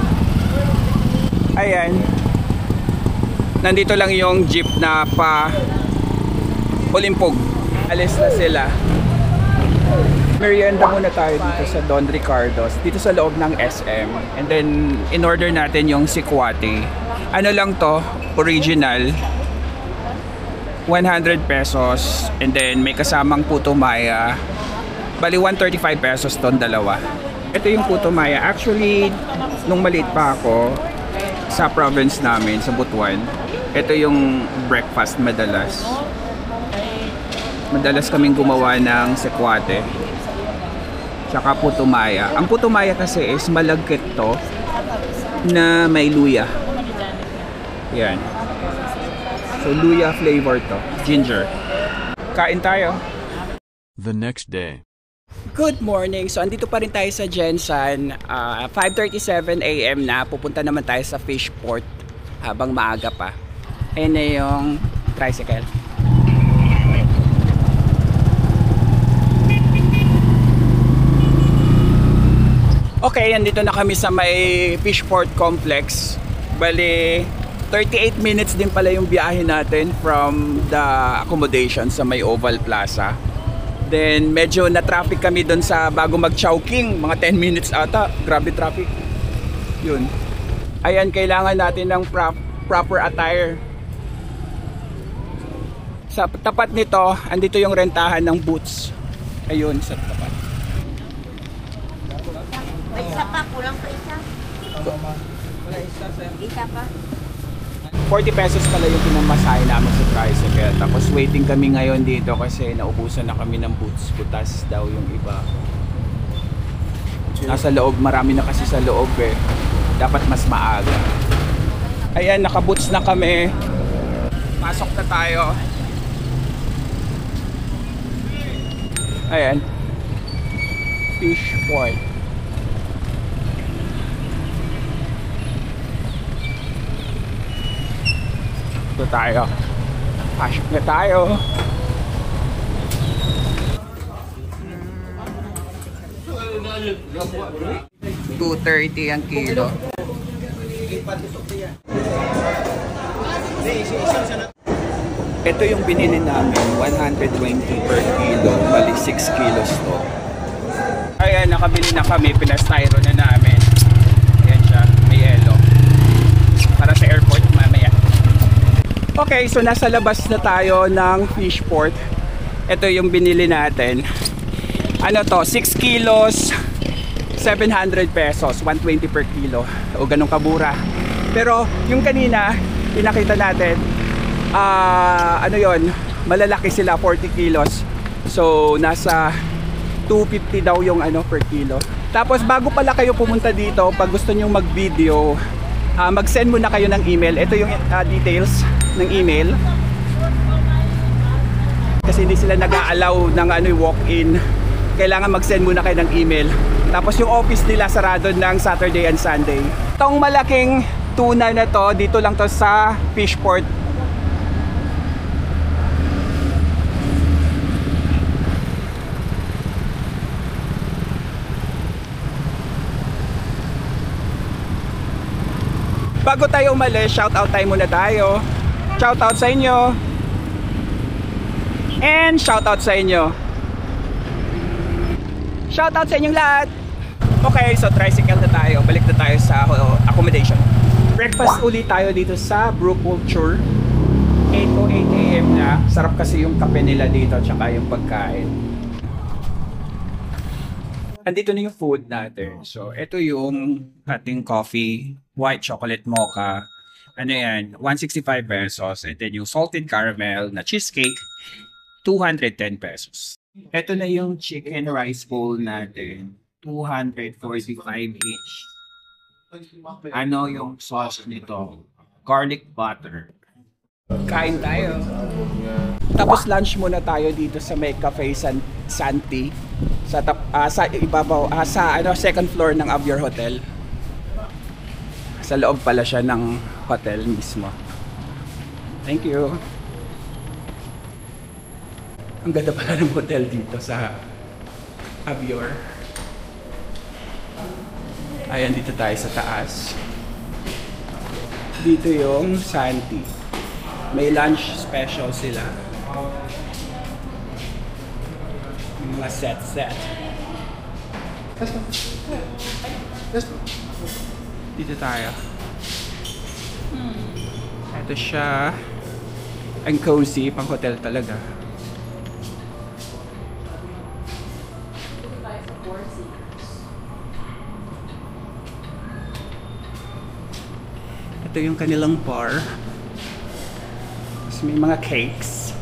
Ayan. Nandito lang yung jeep na pa Olimpog. Alis na sila. Merienda muna tayo dito sa Don Ricardo's, dito sa loob ng SM. And then, in-order natin yung sikwati. Ano lang to, original, 100 pesos. And then, may kasamang puto maya. Bali, 135 pesos ton dalawa. Ito yung puto maya. Actually, nung maliit pa ako, sa province namin, sa Butuan, ito yung breakfast madalas. Madalas kaming gumawa ng sikwate. Tsaka puto maya. Ang puto maya kasi is malagkit to na may luya. Yan. So luya flavor to. Ginger. Kain tayo. The next day. Good morning. So andito pa rin tayo sa Jensen. 5:37 AM na. Pupunta naman tayo sa Fishport habang maaga pa. Ayan na yung tricycle. Okay, andito na kami sa may Fishport Complex. Bali, 38 minutes din pala yung biyahe natin from the accommodation sa may Oval Plaza. Then, medyo na-traffic kami doon sa bago mag-Chowking. Mga 10 minutes ata. Grabe traffic. Yun. Ayan, kailangan natin ng proper attire. Sa tapat nito, andito yung rentahan ng boots. Ayun, sa tapat. May isa pa, kulang pa isa. Isa pa. 40 pesos pala yung pinamasahe namin sa tricycle. Tapos waiting kami ngayon dito kasi naubusan na kami ng boots. Butas daw yung iba. Nasa loob, marami na kasi sa loob Dapat mas maaga. Ayan, nakaboots na kami. Pasok na tayo. Ayan. Fishport. Ito tayo. Pasok na tayo. $2.30 ang kilo. Ito yung binili namin, 120 per kilo, bali 6 kilos to. Ayan, nakabili na kami, pinastyro na namin. Ayan siya, may yellow. Para sa airport mamaya. Okay, so nasa labas na tayo ng fish port. Ito yung binili natin. Ano to, 6 kilos, 700 pesos, 120 per kilo. O ganun kabura. Pero yung kanina, pinakita natin, ano yon, malalaki sila, 40 kilos. So nasa 250 daw yung ano per kilo. Tapos bago pala kayo pumunta dito, pag gusto nyo mag-video, mag-send muna kayo ng email. Ito yung details ng email. Kasi hindi sila nag-a-allow ng ano, walk-in. Kailangan mag-send muna kayo ng email. Tapos yung office nila sarado ng Saturday and Sunday. Itong malaking tuna na to, dito lang to sa Fishport. Bago tayo umalis, shoutout tayo muna tayo. Shoutout sa inyo. And shoutout sa inyo. Shoutout sa inyong lahat. Okay, so tricycle na tayo. Balik na tayo sa accommodation. Breakfast ulit tayo dito sa Brew Culture. 8 to 8 AM na. Sarap kasi yung kape nila dito tsaka yung pagkain. Andito na yung food natin. So, ito yung ating coffee, white chocolate mocha. Ano yan? 165 pesos. And then yung salted caramel na cheesecake, 210 pesos. Ito na yung chicken rice bowl natin, 245 each. Ano yung sauce nito? Garlic butter. Kain tayo. Tapos lunch muna tayo dito sa may Cafe Santi sa ibabaw sa second floor ng Avior Hotel. Sa loob pala siya ng hotel mismo. Thank you. Ang ganda pala ng hotel dito sa Avior. Ayan, dito tayo sa taas. Dito yung Santi. May lunch special sila. Mga set. Dito tayo. Ito siya. Ang cozy, pang hotel talaga. Ito yung kanilang bar. Tapos may mga cakes,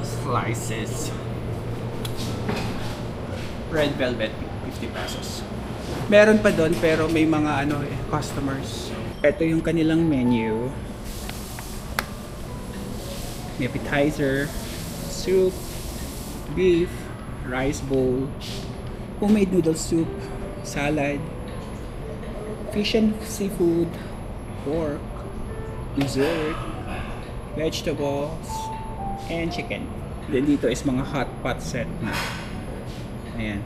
slices, red velvet, 50 pesos. Meron pa doon pero may mga customers. Ito yung kanilang menu. May appetizer, soup, beef, rice bowl, homemade noodle soup, salad, fish and seafood, pork, dessert, vegetables, and chicken. Then dito is mga hot pot set na. Ayan.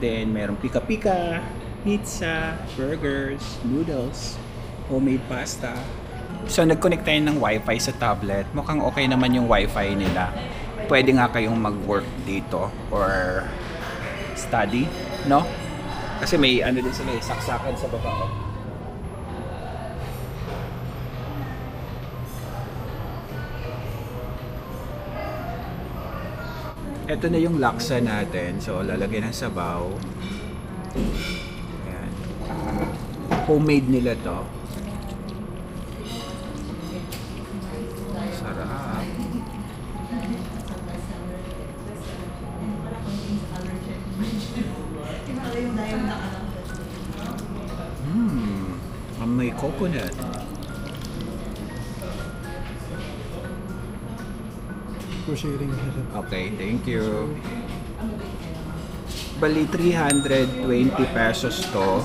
Then meron pika-pika, pizza, burgers, noodles, homemade pasta. So nag-connect tayo ng wifi sa tablet. Mukhang okay naman yung wifi nila. Pwede nga kayong mag-work dito or study, no? Kasi may din sila, saksakan sa baba. Ito na yung laksa natin. So, lalagyan ng sabaw. Ayan. Homemade nila to. Sarap. May coconut. Okay, thank you. Bali 320 pesos to.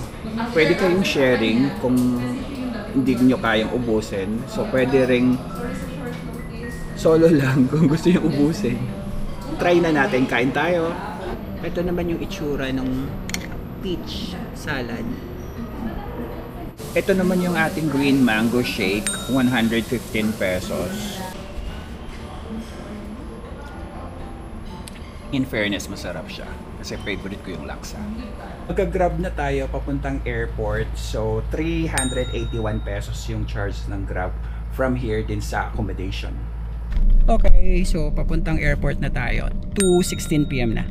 Pwede kayong sharing kung hindi nyo kayang ubusin. So pwede ring solo lang kung gusto nyo ubusin. Try na natin, kain tayo. Ito naman yung itsura ng peach salad. Ito naman yung ating green mango shake, 115 pesos. In fairness, masarap siya. Kasi favorite ko yung laksa. Magka-grab na tayo papuntang airport. So, 381 pesos yung charge ng grab from here din sa accommodation. Okay, so papuntang airport na tayo. 2:16 PM na.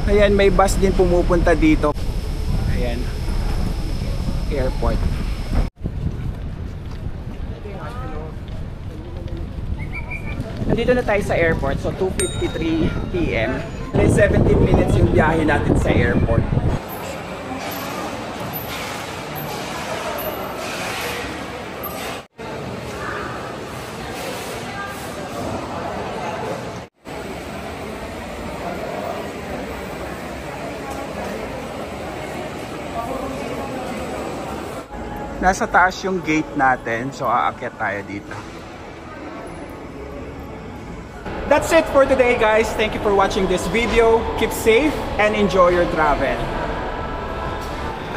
Ayan, may bus din pumupunta dito. Ayan, airport. Nandito na tayo sa airport, so 2:53 PM. 17 minutes yung biyahe natin sa airport. Nasa taas yung gate natin, so aakyat tayo dito. That's it for today, guys. Thank you for watching this video. Keep safe and enjoy your travel.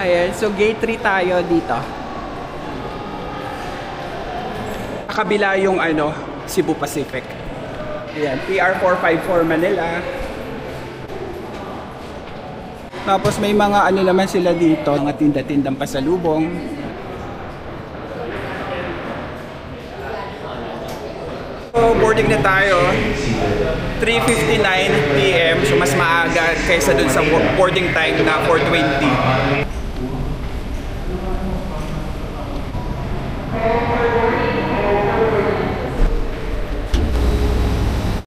Ayan, so gate 3 tayo dito. Kabila yung Cebu Pacific. Ayan, PR 454 Manila. Tapos may mga naman sila dito, mga tinda-tindang pasalubong. So, boarding na tayo. 3:59 PM. So, mas maaga kaysa dun sa boarding time na 4:20.